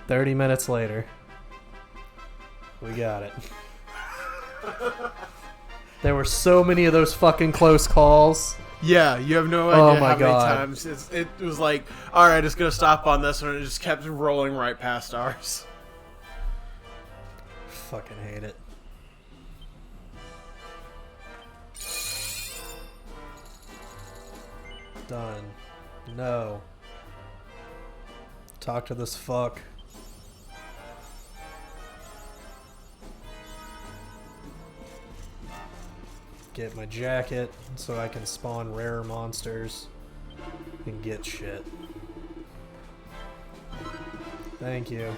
30 minutes later. We got it. There were so many of those fucking close calls. Yeah, you have no idea how God. many times it was like, alright, it's going to stop on this one, and it just kept rolling right past ours. Fucking hate it. Done. No. Talk to this fuck. Get my jacket so I can spawn rarer monsters and get shit. Thank you.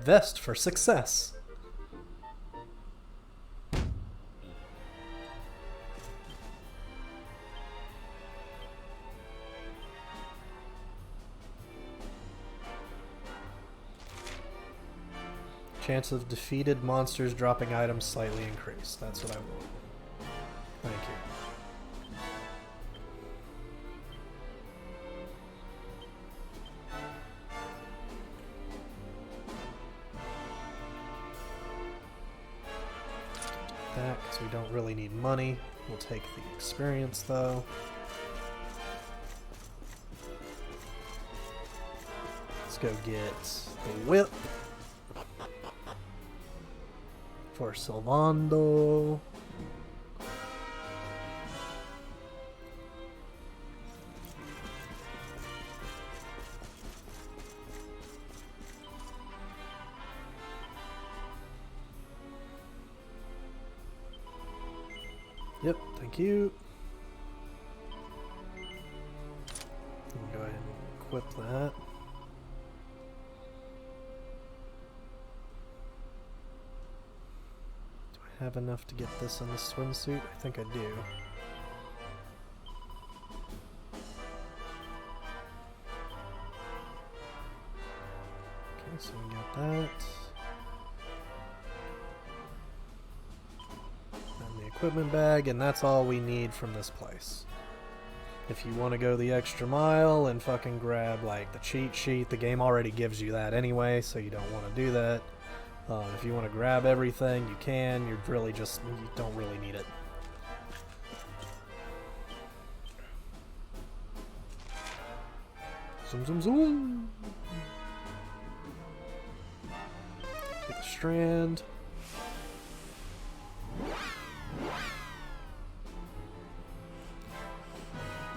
Vest for success. Chance of defeated monsters dropping items slightly increased. That's what I want. Thank you. That, because we don't really need money. We'll take the experience, though. Let's go get the whip. For Silvando. Yep, thank you. Go ahead and equip that. Have enough to get this in the swimsuit? I think I do. Okay, so we got that. And the equipment bag, and that's all we need from this place. If you want to go the extra mile and fucking grab like the cheat sheet, the game already gives you that anyway, so you don't want to do that. If you want to grab everything, you can. You don't really need it. Zoom, zoom, zoom. Get the strand.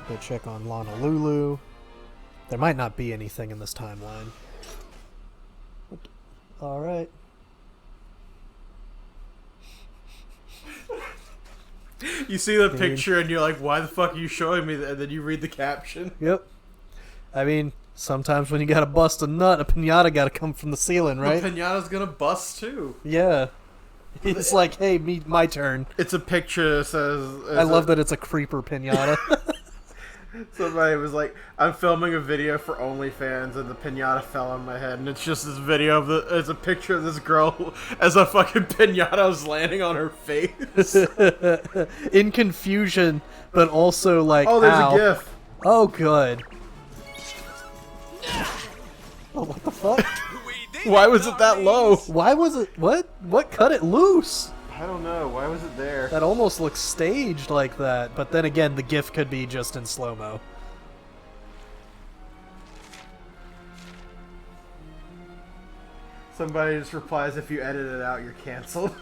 Go check on Honolulu. There might not be anything in this timeline. Alright. You see the picture and you're like, why the fuck are you showing me that? And then you read the caption. Yep. I mean, sometimes when you gotta bust a nut, a pinata gotta come from the ceiling, right? The pinata's gonna bust too. Yeah. It's like, hey, my turn. It's a picture that says... I love that it's a creeper pinata. Somebody was like, I'm filming a video for OnlyFans and the pinata fell on my head, and it's just this video of it's a picture of this girl as a fucking pinata was landing on her face. In confusion, but also like, oh, there's ow. a GIF. Oh, good. Oh, what the fuck? Why was it that low? Why was it, what cut it loose? I don't know. Why was it there? That almost looks staged like that, but then again, the GIF could be just in slow-mo. Somebody just replies, if you edit it out, you're canceled.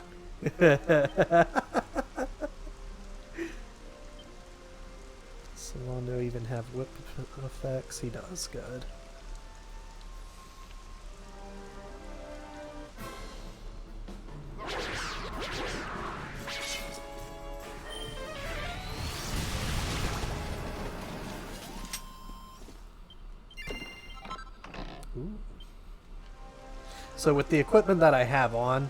Solando even have whip effects? He does, good. Ooh. So with the equipment that I have on,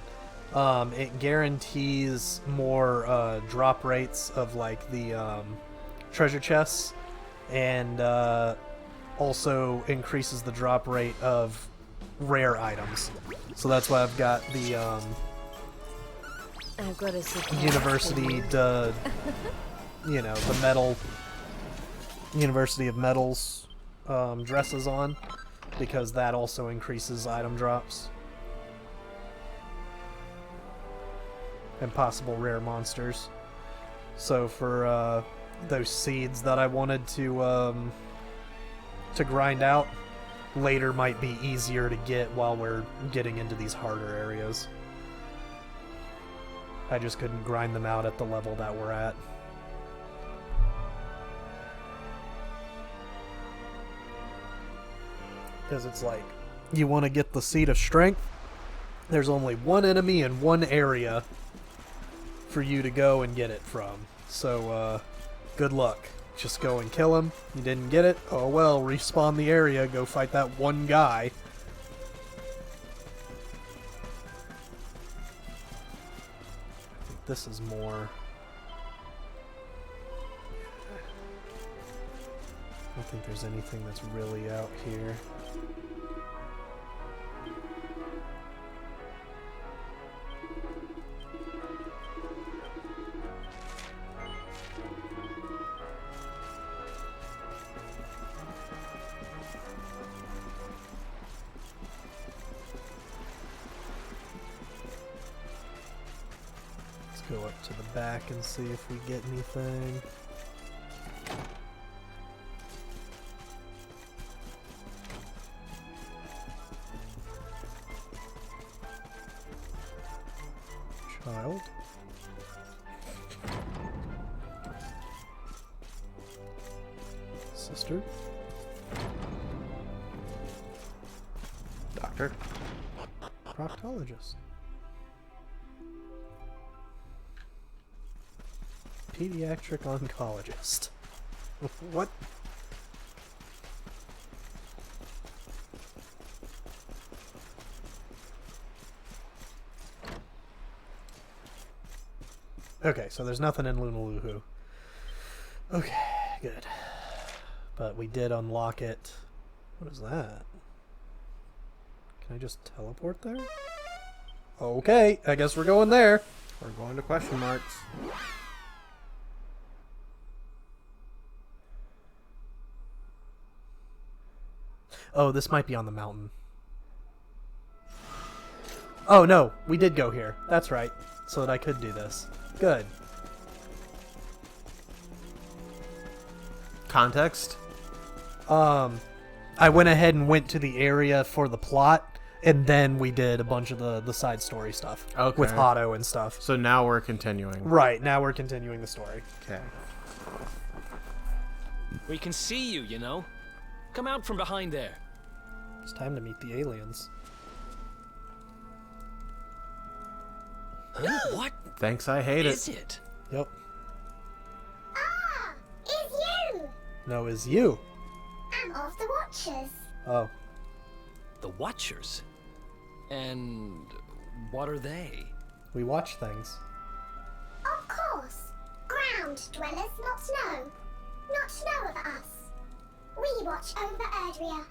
it guarantees more drop rates of like the treasure chests, and also increases the drop rate of rare items. So that's why I've got the I've got a university, the metal, University of Metals dresses on, because that also increases item drops. And possible rare monsters. So for those seeds that I wanted to grind out, later might be easier to get while we're getting into these harder areas. I just couldn't grind them out at the level that we're at. Because it's like, you want to get the Seed of Strength, there's only one enemy in one area for you to go and get it from. So, good luck. Just go and kill him. You didn't get it? Oh well, respawn the area, go fight that one guy. I think this is more... I don't think there's anything that's really out here. Go up to the back and see if we get anything. Child. Sister. Doctor. Proctologist. Pediatric oncologist. What? Okay, so there's nothing in Lunaluhu. Okay, good. But we did unlock it. What is that? Can I just teleport there? Okay, I guess we're going there. We're going to question marks. Oh, this might be on the mountain. Oh, no. We did go here. That's right. So that I could do this. Good. Context? I went ahead and went to the area for the plot, and then we did a bunch of the side story stuff. Okay. With Otto and stuff. So now we're continuing. Right. Now we're continuing the story. Okay. We can see you, you know. Come out from behind there. It's time to meet the aliens. Huh? What Thanks, I hate is it. it? Yep. Ah, it's you! No, is you. I'm of the Watchers. Oh. The Watchers? And what are they? We watch things. Of course. Ground dwellers, not snow. Not snow of us. We watch over Erdrea.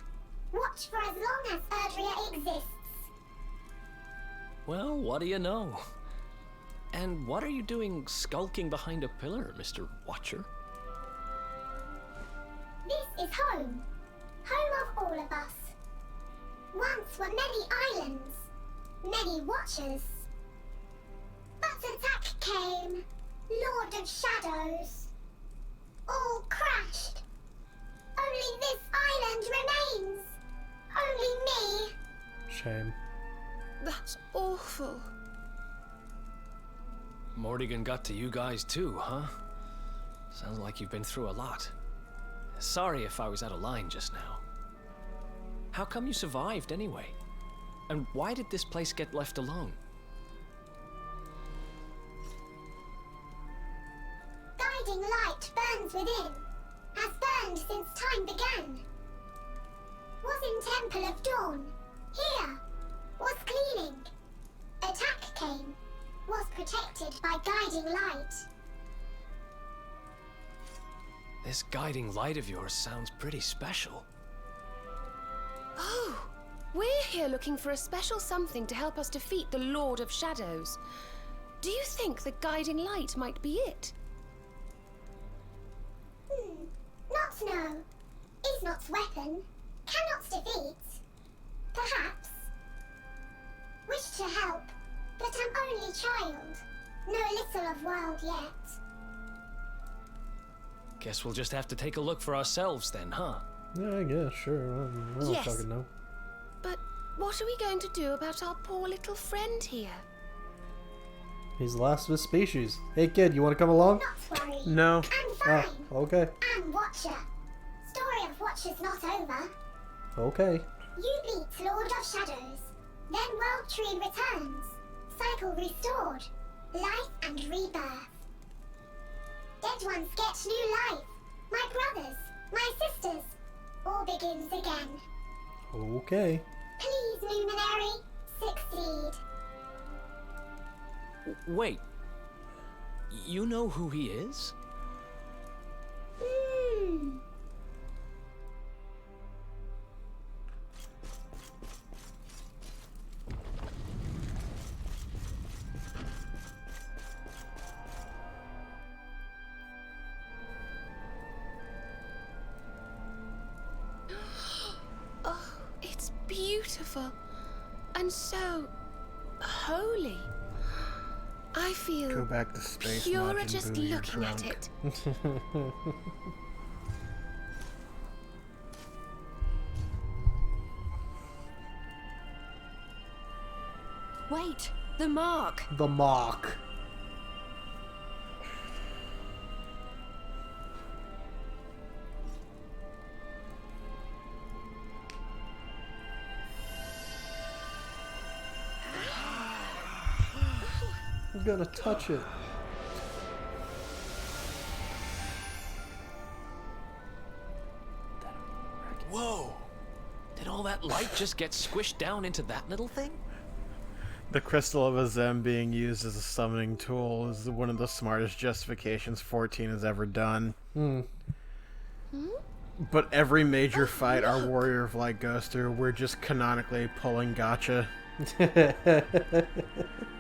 Watch for as long as Erdrea exists. Well, what do you know? And what are you doing skulking behind a pillar, Mr. Watcher? This is home. Home of all of us. Once were many islands. Many Watchers. But attack came. Lord of Shadows. All crashed. Only this island remains. Only me. Shame. That's awful. Morrigan got to you guys too, huh? Sounds like you've been through a lot. Sorry if I was out of line just now. How come you survived anyway? And why did this place get left alone? Guiding light burns within. Has burned since time began. Was in Temple of Dawn. Here. Was cleaning. Attack came. Was protected by guiding light. This guiding light of yours sounds pretty special. Oh, we're here looking for a special something to help us defeat the Lord of Shadows. Do you think the guiding light might be it? Not know. Is not weapon, cannot defeat. Perhaps. Wish to help, but am only child. Know little of world yet. Guess we'll just have to take a look for ourselves then, huh? Yeah, I guess, sure. I don't Yes. fucking know. But what are we going to do about our poor little friend here? He's the last of his species. Hey kid, you want to come along? Not worry. No. I'm fine. Oh, okay. I'm Watcher. Story of Watcher's not over. Okay. You beat Lord of Shadows. Then World Tree returns. Cycle restored. Life and rebirth. Dead ones get new life. My brothers, my sisters. All begins again. Okay. Please, Luminary, succeed. Wait. You know who he is? Hmm. Oh, it's beautiful. And so holy. I Go feel back to space. purer Majin just Buu, you're looking at drunk. it. Wait, the mark. The mock. I'm gonna touch it. Whoa! Did all that light just get squished down into that little thing? The crystal of Azem being used as a summoning tool is one of the smartest justifications 14 has ever done. But every major fight our Warrior of Light goes through, we're just canonically pulling gotcha.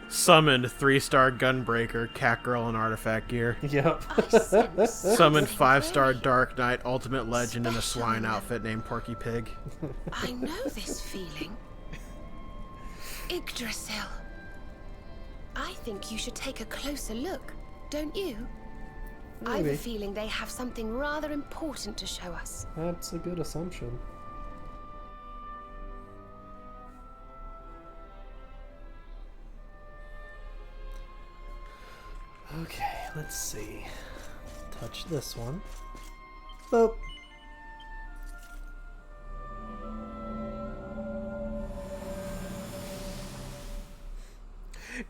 Summoned 3-star Gunbreaker, Catgirl, and Artifact Gear. Yep. I sense Summoned something 5-star very- Dark Knight, Ultimate Legend, and a special swine in them. outfit named Porky Pig. I know this feeling. Yggdrasil. I think you should take a closer look, don't you? I have a Maybe. feeling they have something rather important to show us. That's a good assumption. Okay, let's see. Touch this one. Boop.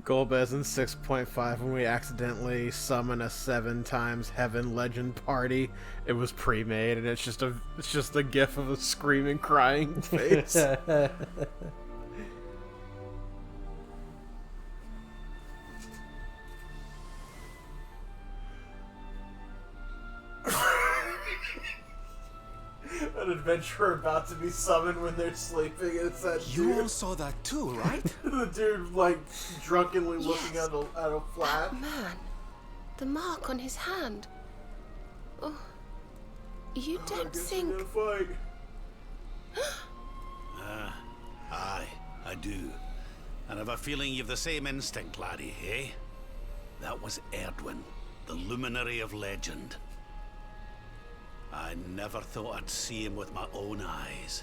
Golbez in 6.5 when we accidentally summon a 7 times Heaven Legend party. It was pre-made and it's just a gif of a screaming, crying face. An adventurer about to be summoned when they're sleeping, and it's that You all dude, saw that too, right? the dude like drunkenly looking Yes. at a flat. That man. The mark on his hand. Oh. You I don't guess think... we're gonna fight. Aye, I do. And I've a feeling you've the same instinct, laddie, eh? That was Erdwin, the luminary of legend. I never thought I'd see him with my own eyes.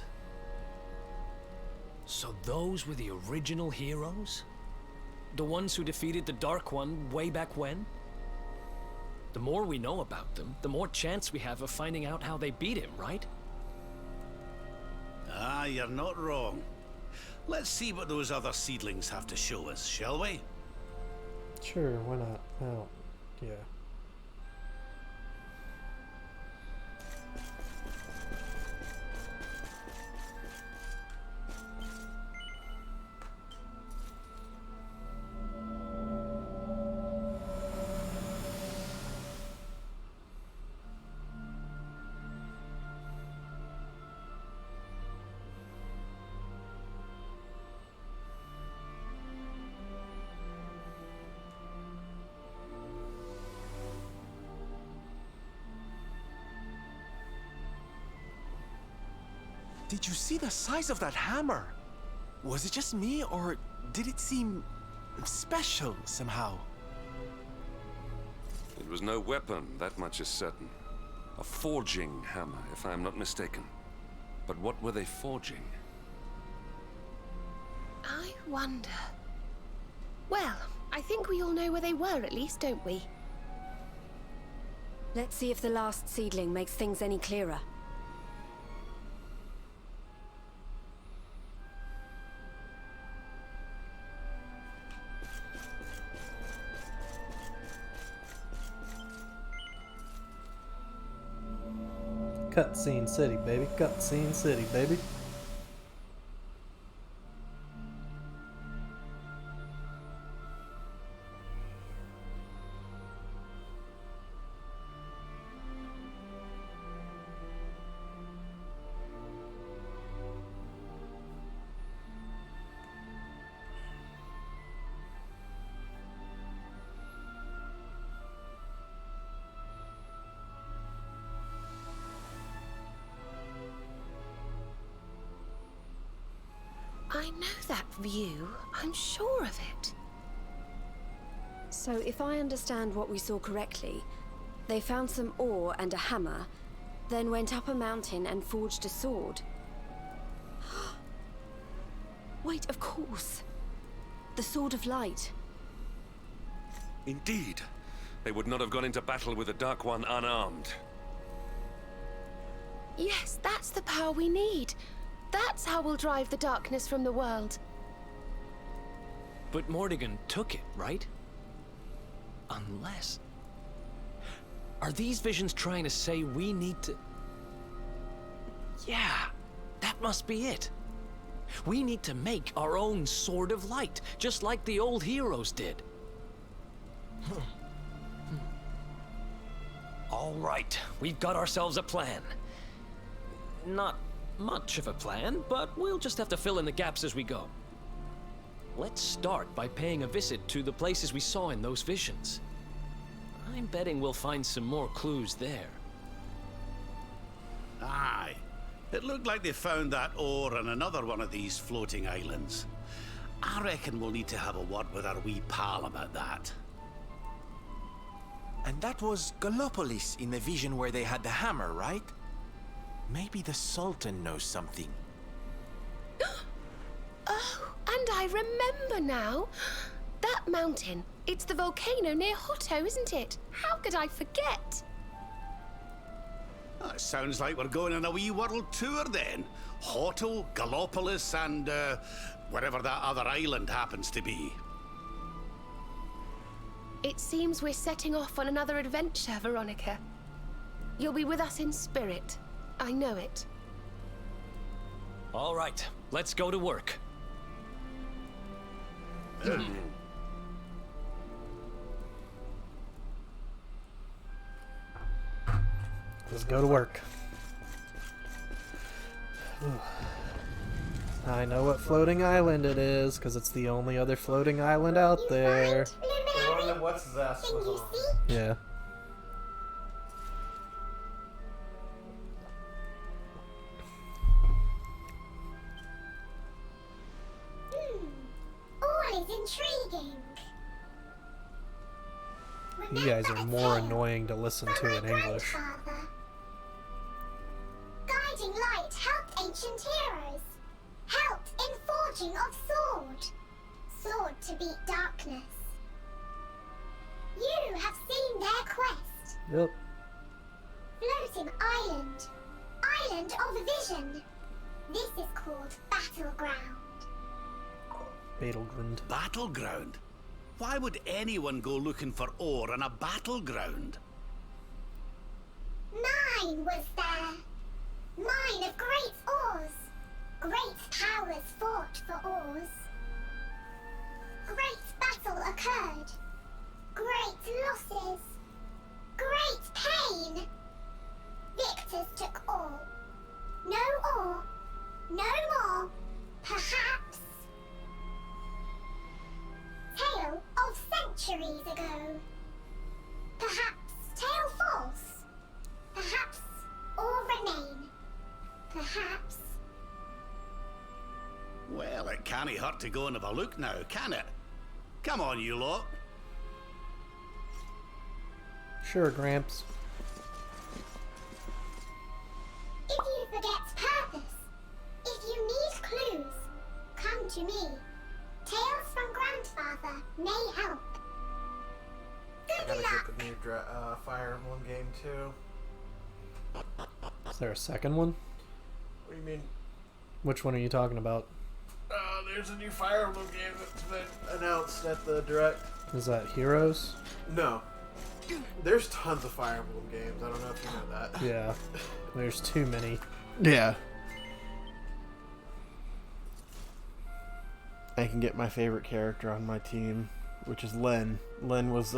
So those were the original heroes? The ones who defeated the Dark One way back when? The more we know about them, the more chance we have of finding out how they beat him, right? Ah, you're not wrong. Let's see what those other seedlings have to show us, shall we? Sure, why not? Oh, yeah. Did you see the size of that hammer? Was it just me, or did it seem special somehow? It was no weapon, that much is certain. A forging hammer, if I am not mistaken. But what were they forging? I wonder. Well, I think we all know where they were at least, don't we? Let's see if the last seedling makes things any clearer. Cutscene City, baby. Cutscene City, baby. I know that view. I'm sure of it. So if I understand what we saw correctly, they found some ore and a hammer, then went up a mountain and forged a sword. Wait, of course. The Sword of Light. Indeed. They would not have gone into battle with the Dark One unarmed. Yes, that's the power we need. That's how we'll drive the darkness from the world. But Morrigan took it, right? Unless... Are these visions trying to say we need to... Yeah, that must be it. We need to make our own Sword of Light, just like the old heroes did. All right, we've got ourselves a plan. Not much of a plan, but we'll just have to fill in the gaps as we go. Let's start by paying a visit to the places we saw in those visions. I'm betting we'll find some more clues there. Aye. It looked like they found that ore on another one of these floating islands. I reckon we'll need to have a word with our wee pal about that. And that was Gallopolis in the vision where they had the hammer, right? Maybe the Sultan knows something. Oh, and I remember now. That mountain, it's the volcano near Hotto, isn't it? How could I forget? It sounds like we're going on a wee world tour then. Hotto, Gallopolis, and wherever that other island happens to be. It seems we're setting off on another adventure, Veronica. You'll be with us in spirit. I know it. All right, let's go to work. Let's go to work. I know what floating island it is, because it's the only other floating island out there. The one that what's his ass Can was you on. see? Yeah. All is intriguing. You guys are Remember more a tale annoying to listen from to my in English. grandfather. Guiding light helped ancient heroes. Helped in forging of sword. Sword to beat darkness. You have seen their quest. Yep. Floating island. Island of vision. This is called Battleground. Battleground. Battleground? Why would anyone go looking for ore on a battleground? Mine was there. Mine of great ores. Great powers fought for ores. Great battle occurred. Great losses. Great pain. Victors took all. No ore. No more. Perhaps. Tale of centuries ago. Perhaps tale false. Perhaps or remain. Perhaps Well, it can't hurt to go and have a look now, can it? Come on, you lot. Sure, Gramps. If you forget purpose, if you need clues, come to me. Tales from Grandfather may help. I Good gotta luck. get the new Fire Emblem game too. Is there a second one? What do you mean? Which one are you talking about? There's a new Fire Emblem game that's been announced at the Direct. Is that Heroes? No. There's tons of Fire Emblem games. I don't know if you know that. Yeah. There's too many. Yeah. I can get my favorite character on my team, which is Len. Len was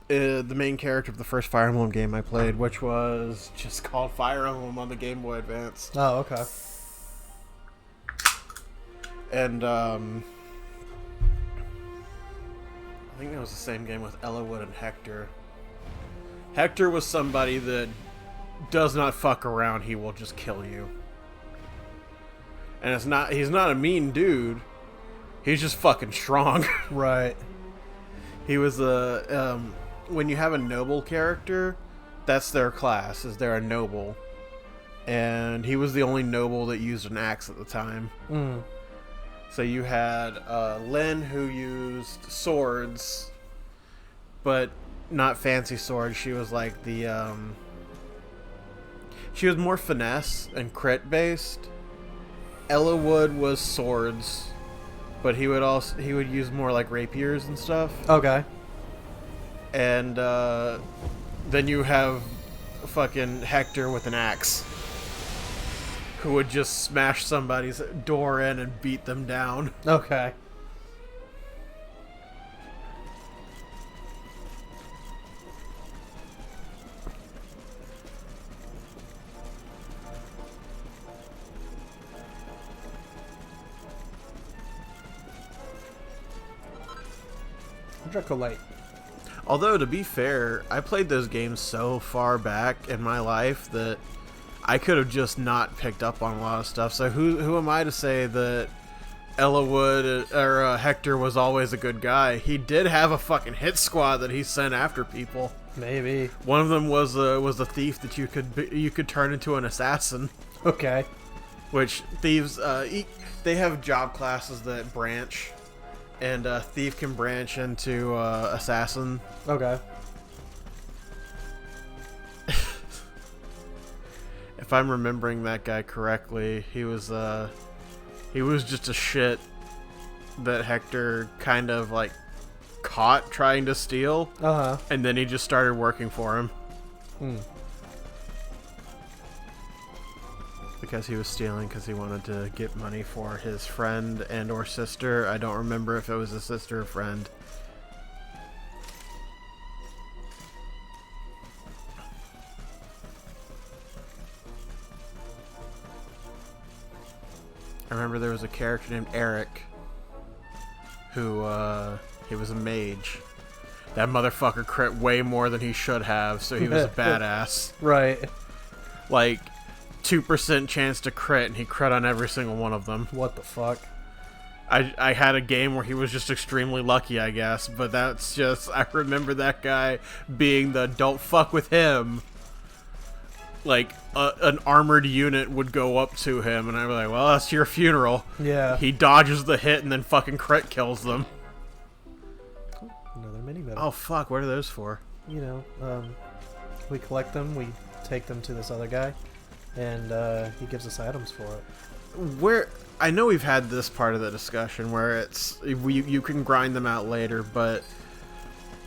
the main character of the first Fire Emblem game I played, which was just called Fire Emblem on the Game Boy Advance. Oh, okay. And I think that was the same game with Ellawood and Hector. Hector was somebody that does not fuck around. He will just kill you. And he's not a mean dude. He's just fucking strong. Right. He was when you have a noble character, that's their class, is they're a noble. And he was the only noble that used an axe at the time. Mm. So you had Lyn, who used swords, but not fancy swords. She was like the she was more finesse and crit based. Ellawood was swords, but he would use more like rapiers and stuff. Okay. And then you have fucking Hector with an axe, who would just smash somebody's door in and beat them down. Okay. Dracolite. Although, to be fair, I played those games so far back in my life that I could have just not picked up on a lot of stuff. So who am I to say that Ellawood or Hector was always a good guy? He did have a fucking hit squad that he sent after people. Maybe. One of them was a thief that you could turn into an assassin. Okay. Which thieves they have job classes that branch, and thief can branch into assassin. Okay. If I'm remembering that guy correctly, he was just a shit that Hector kind of like caught trying to steal. Uh-huh. And then he just started working for him. Hmm. Because he was stealing because he wanted to get money for his friend and or sister. I don't remember if it was a sister or friend. I remember there was a character named Eric who, he was a mage. That motherfucker crit way more than he should have, so he was a badass. Right. Like, 2% chance to crit, and he crit on every single one of them. What the fuck? I had a game where he was just extremely lucky, I guess, but that's just, I remember that guy being the don't fuck with him. Like, an armored unit would go up to him, and I'd be like, well, that's your funeral. Yeah. He dodges the hit and then fucking crit kills them. Another mini medal. Oh, fuck, what are those for? You know, we collect them, we take them to this other guy, and he gives us items for it. I know we've had this part of the discussion where it's you can grind them out later, but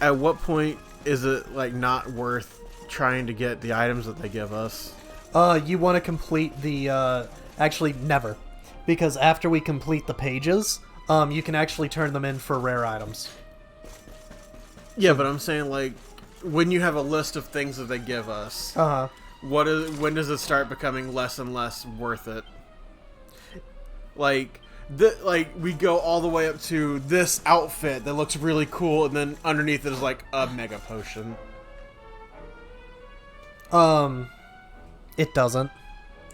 at what point is it like not worth trying to get the items that they give us? You want to complete the actually never, because after we complete the pages, you can actually turn them in for rare items. Yeah, but I'm saying, like, when you have a list of things that they give us, when does it start becoming less and less worth it? Like, we go all the way up to this outfit that looks really cool, and then underneath it is like a mega potion. It doesn't.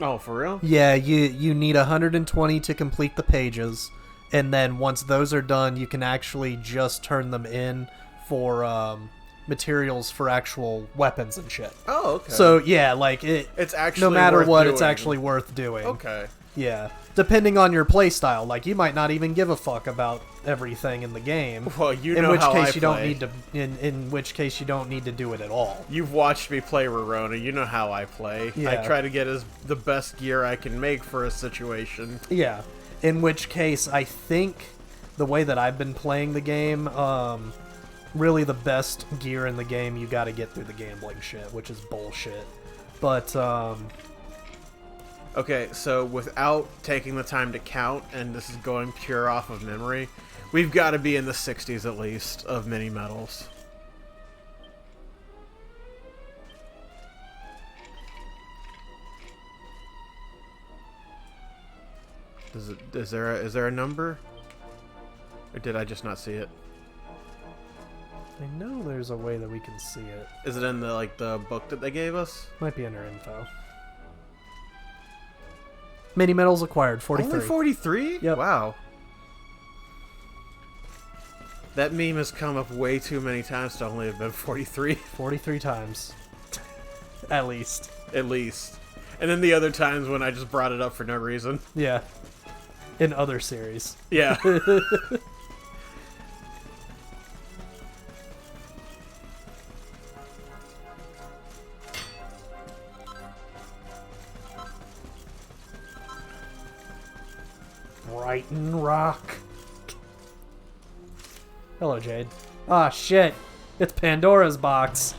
Oh, for real? Yeah, you need 120 to complete the pages, and then once those are done, you can actually just turn them in for materials for actual weapons and shit. Oh, okay. So yeah, like it's actually no matter worth what, doing. it's actually worth doing. Okay. Yeah, depending on your play style, like you might not even give a fuck about everything in the game. Well, you in know which how case I you don't play. need to. In which case you don't need to do it at all. You've watched me play Rorona. You know how I play. Yeah. I try to get the best gear I can make for a situation. Yeah. In which case, I think the way that I've been playing the game, really the best gear in the game, you got to get through the gambling shit, which is bullshit. But Okay, so without taking the time to count, and this is going pure off of memory, we've got to be in the 60s at least of mini medals. Is there a number? Or did I just not see it? I know there's a way that we can see it. Is it in the book that they gave us? Might be under info. Mini medals acquired, 43. Only 43? Yep. Wow. That meme has come up way too many times to only have been 43. 43 times. At least. At least. And then the other times when I just brought it up for no reason. Yeah. In other series. Yeah. Brighton Rock. Hello, Jade. Ah, shit. It's Pandora's box.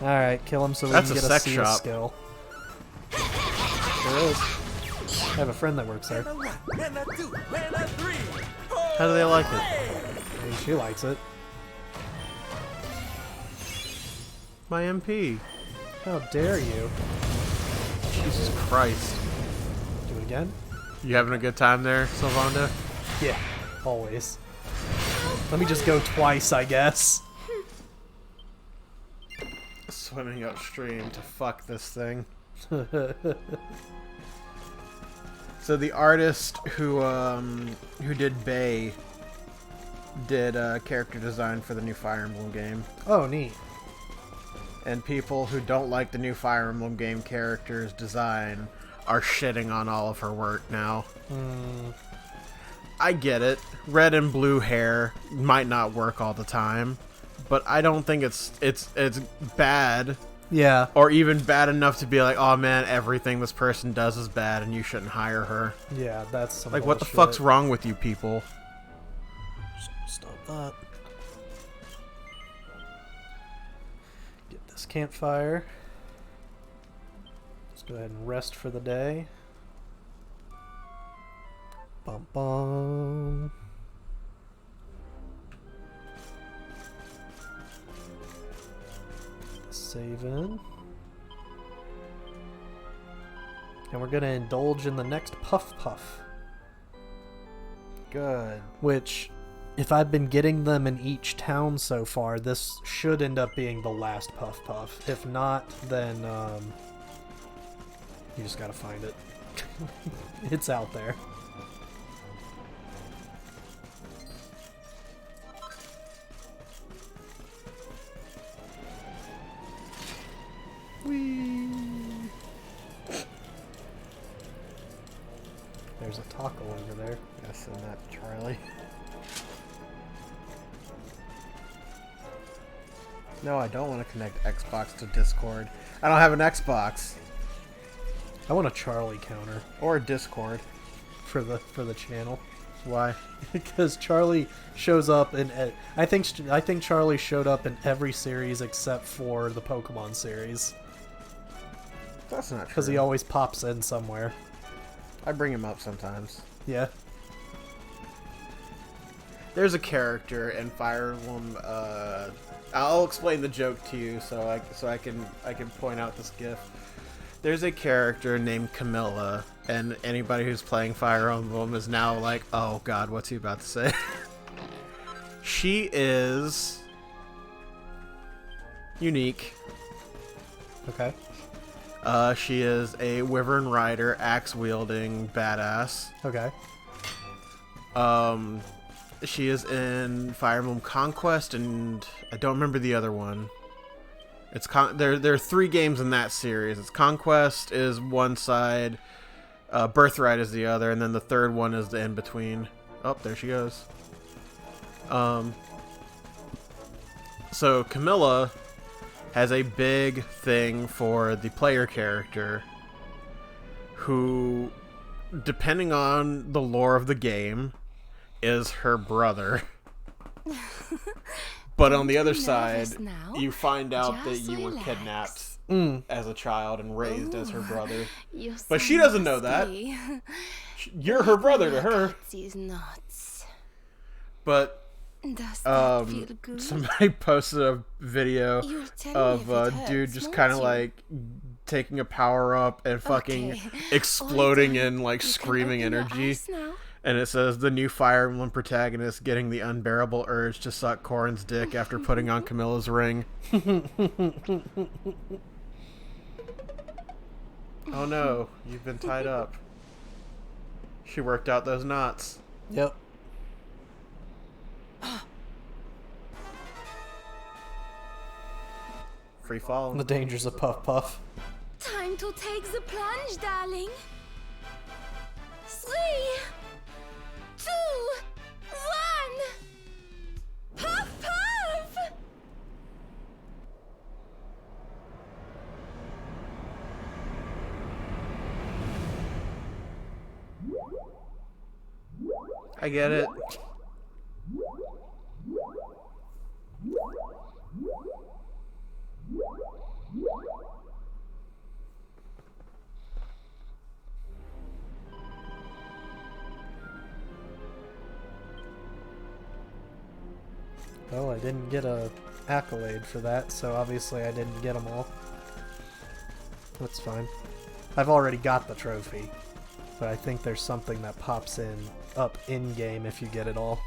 Alright, kill him so we That's can a get sex a CS shop. skill. There is. I have a friend that works there. How do they like it? I mean, she likes it. My MP. How dare you? Jesus Christ. Do it again? You having a good time there, Sylvanda? Yeah, always. Let me just go twice, I guess. Swimming upstream to fuck this thing. So the artist who did Bay did character design for the new Fire Emblem game. Oh, neat. And people who don't like the new Fire Emblem game character's design are shitting on all of her work now. I get it. Red and blue hair might not work all the time, but I don't think it's bad. Yeah. Or even bad enough to be like, oh man, everything this person does is bad and you shouldn't hire her. Yeah, that's some Like, what the bullshit. fuck's wrong with you people? Stop that. Get this campfire. Let's go ahead and rest for the day. Bum bum. Save in. And we're gonna indulge in the next Puff Puff. Good. Which, if I've been getting them in each town so far, this should end up being the last Puff Puff. If not, then you just gotta find it. It's out there. Whee! There's a taco over there. Yes, and that Charlie. No, I don't want to connect Xbox to Discord. I don't have an Xbox I want a Charlie counter or a Discord. for the channel. Why? Because Charlie shows up in I think Charlie showed up in every series except for the Pokemon series. That's not true. Because he always pops in somewhere. I bring him up sometimes. Yeah. There's a character in Fire Emblem. I'll explain the joke to you so I can point out this GIF. There's a character named Camilla, and anybody who's playing Fire Emblem is now like, oh god, what's he about to say? She is unique. Okay. She is a wyvern rider, axe wielding badass. Okay. She is in Fire Emblem Conquest, and I don't remember the other one. It's there are 3 games in that series. It's Conquest is one side, Birthright is the other, and then the third one is the in between. Oh, there she goes. So Camilla has a big thing for the player character who, depending on the lore of the game, is her brother. But on the other side, you find out that you were kidnapped as a child and raised as her brother. But she doesn't know that. You're her brother to her. But somebody posted a video of a dude just kind of like taking a power up and fucking exploding in like screaming energy. And it says, the new Fire Emblem protagonist getting the unbearable urge to suck Corrin's dick after putting on Camilla's ring. Oh no, you've been tied up. She worked out those knots. Yep. Free falling. The dangers of Puff Puff. Time to take the plunge, darling. 3, 2, 1. Puff puff! I get it. Well, I didn't get a accolade for that, so obviously I didn't get them all. That's fine. I've already got the trophy, but I think there's something that pops up in-game if you get it all.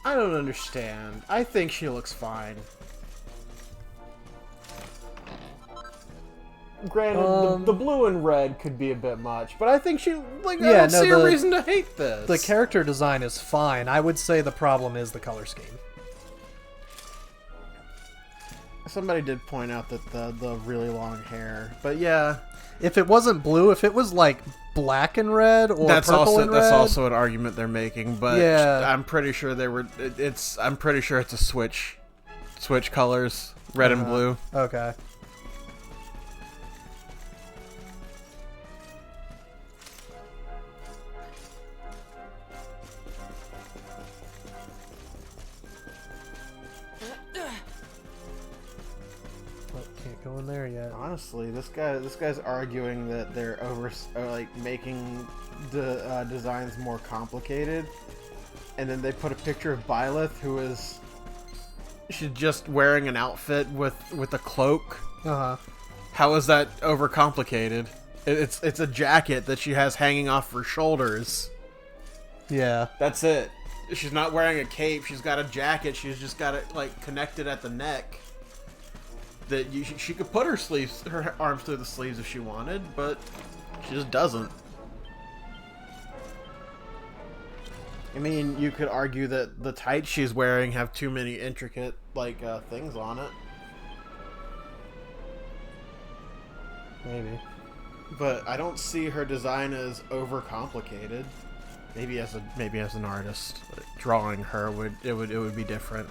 I don't understand. I think she looks fine. Granted, the blue and red could be a bit much, but I think she, like, I don't see a reason to hate this. The character design is fine. I would say the problem is the color scheme. Somebody did point out that the really long hair, but yeah. If it wasn't blue, if it was like black and red or purple and red, that's also an argument they're making. But yeah, I'm pretty sure I'm pretty sure it's a switch colors, red and blue. Okay. Go in there yet. Honestly, this guy's arguing that they're making the designs more complicated, and then they put a picture of Byleth, who is she's just wearing an outfit with a cloak. How is that overcomplicated? It's a jacket that she has hanging off her shoulders. Yeah, that's it. She's not wearing a cape. She's got a jacket. She's just got it like connected at the neck. That she could put her arms through the sleeves if she wanted, but she just doesn't. I mean, you could argue that the tights she's wearing have too many intricate things on it. Maybe. But I don't see her design as overcomplicated. Maybe as an artist drawing her it would be different.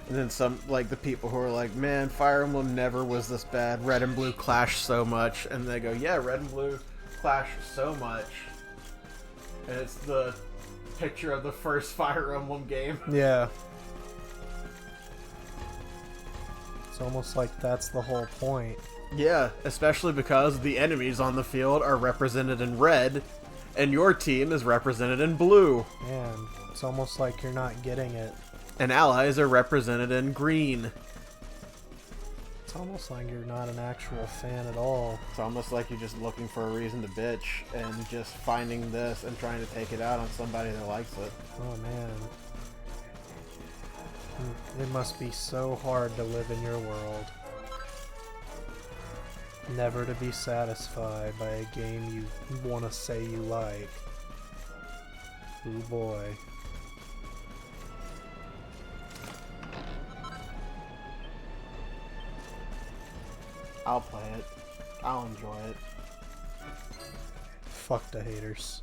And then some, the people who are like, man, Fire Emblem never was this bad. Red and blue clash so much. And they go, yeah, red and blue clash so much. And it's the picture of the first Fire Emblem game. Yeah. It's almost like that's the whole point. Yeah, especially because the enemies on the field are represented in red, and your team is represented in blue. Man, it's almost like you're not getting it. And allies are represented in green. It's almost like you're not an actual fan at all. It's almost like you're just looking for a reason to bitch and just finding this and trying to take it out on somebody that likes it. Oh man. It must be so hard to live in your world. Never to be satisfied by a game you want to say you like. Ooh boy. I'll play it. I'll enjoy it. Fuck the haters.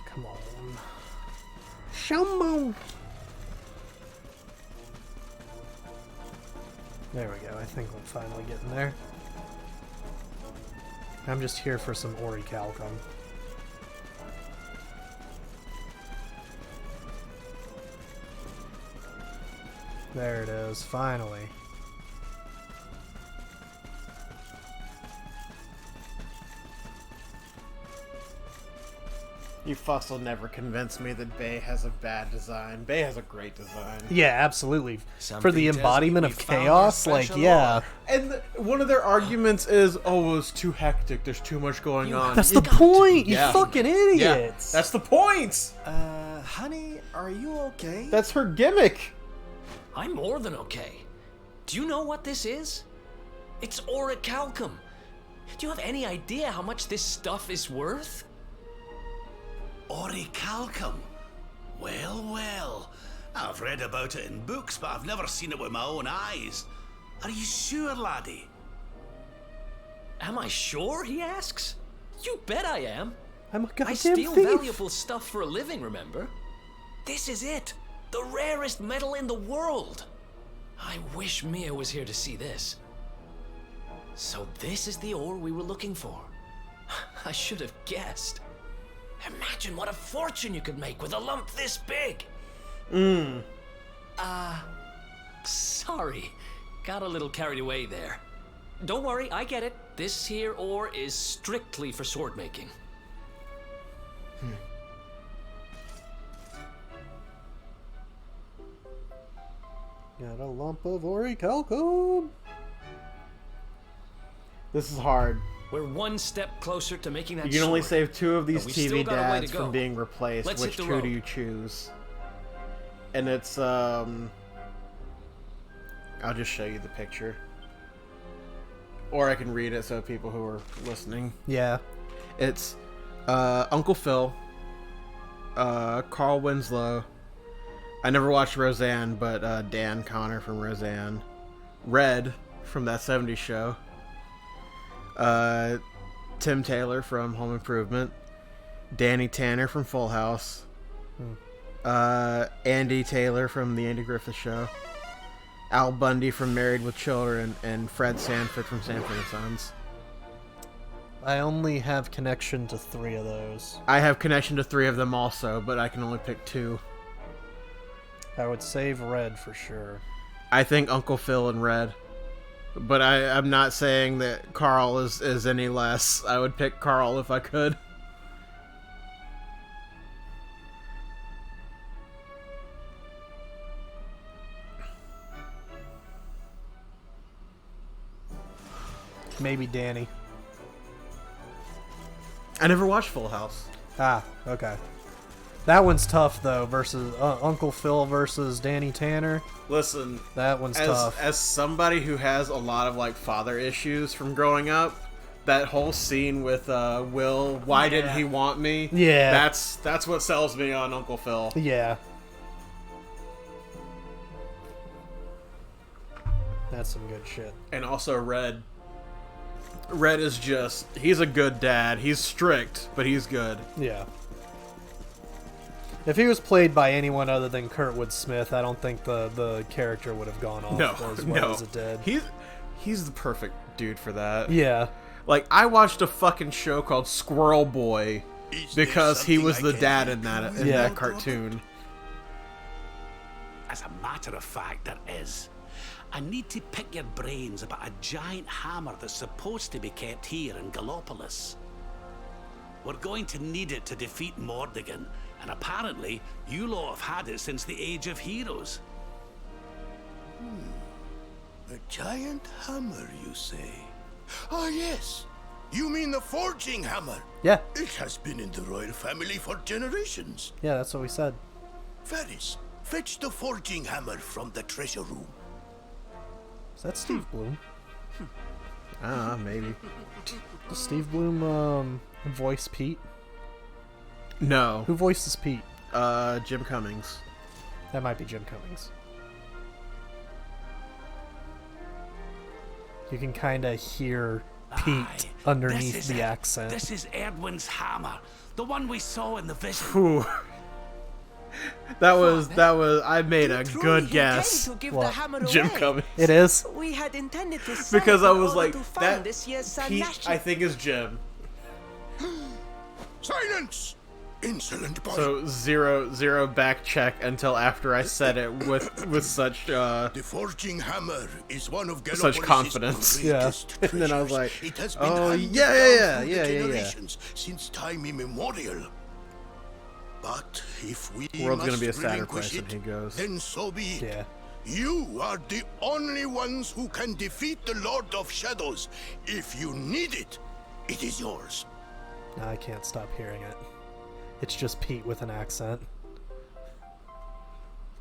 Come on. Shumbo! There we go. I think we're finally getting there. I'm just here for some orichalcum. There it is, finally. You fucks will never convince me that Bay has a bad design. Bay has a great design. Yeah, absolutely. For Something the tells me embodiment we of found chaos, our like, special yeah. ore. And one of their arguments is, oh, it's too hectic. There's too much going on. That's the got to point, be you Yeah. fucking idiots! That's the point. Honey, are you okay? That's her gimmick. I'm more than okay. Do you know what this is? It's orichalcum. Do you have any idea how much this stuff is worth? Orichalcum? Well, well. I've read about it in books, but I've never seen it with my own eyes. Are you sure, laddie? Am I sure, he asks? You bet I am. I'm a goddamn I steal thief! valuable stuff for a living, remember? This is it. The rarest metal in the world. I wish Mia was here to see this. So this is the ore we were looking for. I should have guessed. Imagine what a fortune you could make with a lump this big. Sorry. Got a little carried away there. Don't worry, I get it. This here ore is strictly for sword making. Got a lump of orichalcum. This is hard. We're one step closer to making that You can only sword. save 2 of these But we still TV got a way to dads go. from being replaced. Let's Which hit the 2 road. do you choose? And it's, I'll just show you the picture. Or I can read it so people who are listening. Yeah. It's, Uncle Phil, Carl Winslow. I never watched Roseanne, but Dan Connor from Roseanne. Red from That 70s Show. Tim Taylor from Home Improvement. Danny Tanner from Full House. Andy Taylor from The Andy Griffith Show. Al Bundy from Married with Children. And Fred Sanford from Sanford and Sons. I only have connection to 3 of those. I have connection to 3 of them also, but I can only pick 2. I would save Red for sure. I think Uncle Phil and Red. But I'm not saying that Carl is any less. I would pick Carl if I could. Maybe Danny. I never watched Full House. Ah, okay. That one's tough though. Versus Uncle Phil versus Danny Tanner. Listen, That one's tough. as somebody who has a lot of like father issues from growing up, that whole scene with Will, why didn't he want me? Yeah. That's what sells me on Uncle Phil. Yeah. That's some good shit. And also Red. Red is just, he's a good dad. He's strict, but he's good. Yeah. If he was played by anyone other than Kurtwood Smith, I don't think the character would have gone off as well as it did. He's the perfect dude for that. Yeah. Like, I watched a fucking show called Squirrel Boy because he was the dad in that cartoon. As a matter of fact, there is. I need to pick your brains about a giant hammer that's supposed to be kept here in Gallopolis. We're going to need it to defeat Mordegon, and apparently you lot have had it since the Age of Heroes. A giant hammer, you say? Ah, yes. You mean the forging hammer? Yeah. It has been in the royal family for generations. Yeah, that's what we said. Ferris, fetch the forging hammer from the treasure room. Is that Steve Bloom? Maybe. Does Steve Bloom voice Pete? No. Who voices Pete? Jim Cummings. That might be Jim Cummings. You can kind of hear Pete underneath the accent. This is Erdwin's hammer, the one we saw in the vision. Whew. That was. I made a good guess. What? Jim Cummings. It is? We had intended to Because I was like, that this year's Pete, I think is Jim. Silence! Insolent boy. So zero back check until after I said it with such The forging hammer is one of such confidence. Yeah. And then I was like, it has been oh handed yeah. down through the generations since time immemorial. But if we World's gonna must be a sadder relinquish place when it, he goes. then so be it. Yeah. You are the only ones who can defeat the Lord of Shadows. If you need it, it is yours. I can't stop hearing it. It's just Pete with an accent.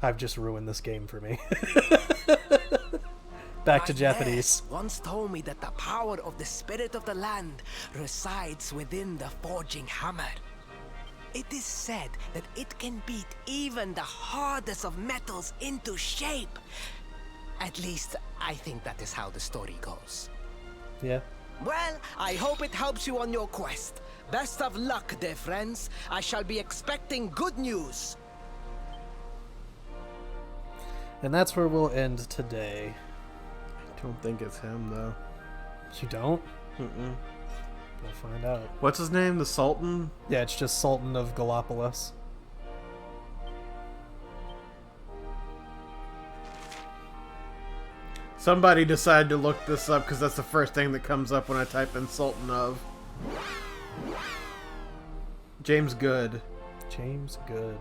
I've just ruined this game for me. Back to Japanese. Once told me that the power of the spirit of the land resides within the forging hammer. It is said that it can beat even the hardest of metals into shape. At least, I think that is how the story goes. Yeah. Well, I hope it helps you on your quest. Best of luck, dear friends. I shall be expecting good news. And that's where we'll end today. I don't think it's him though. You don't? Mm-mm. We'll find out. What's his name? The Sultan? Yeah, it's just Sultan of Gallopolis. Somebody decided to look this up because that's the first thing that comes up when I type in Sultan of. James Good. James Good.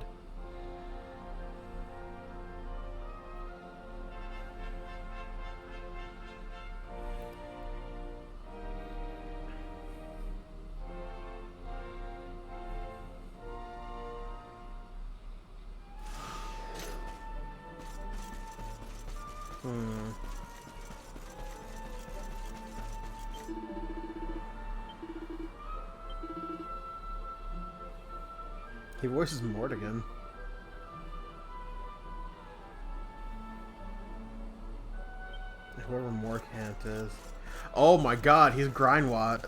He voices Mordegon. Whoever Morkant is. Oh my god, he's Grindwat.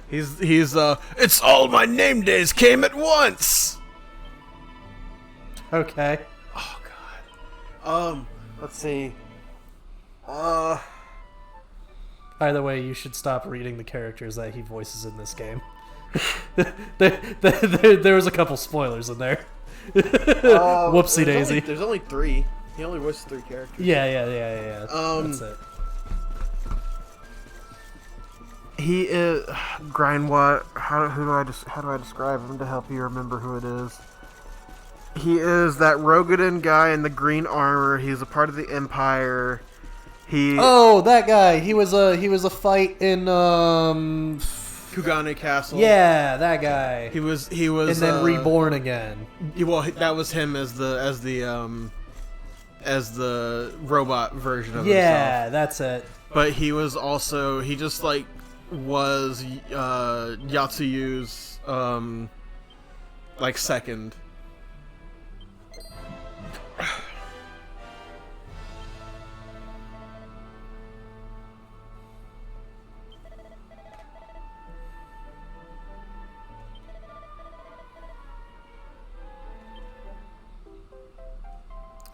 He's it's all my name days came at once! Okay. Oh god. Let's see. Either way, you should stop reading the characters that he voices in this game. there was a couple spoilers in there. Whoopsie daisy. There's only 3. He only voices 3 characters. Yeah. That's it. He is Grindwat. How do I describe him to help you remember who it is? He is that Rogadin guy in the green armor. He's a part of the Empire. Oh, that guy. He was a fight in Kugane Castle. Yeah, that guy. He was and then reborn again. Well, that was him as the robot version of himself. Yeah, that's it. But he was also was Yatsuyu's second.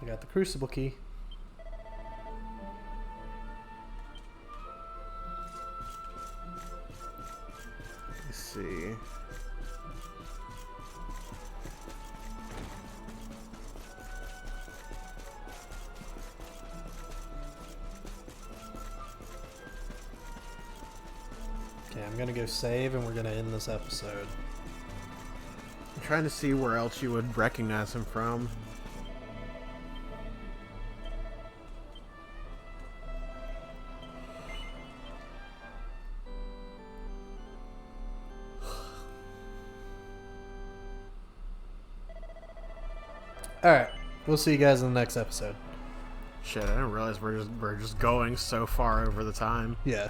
I got the crucible key. Let's see. Okay, I'm gonna go save and we're gonna end this episode. I'm trying to see where else you would recognize him from. Alright, we'll see you guys in the next episode. Shit, I didn't realize we're just going so far over the time. Yeah.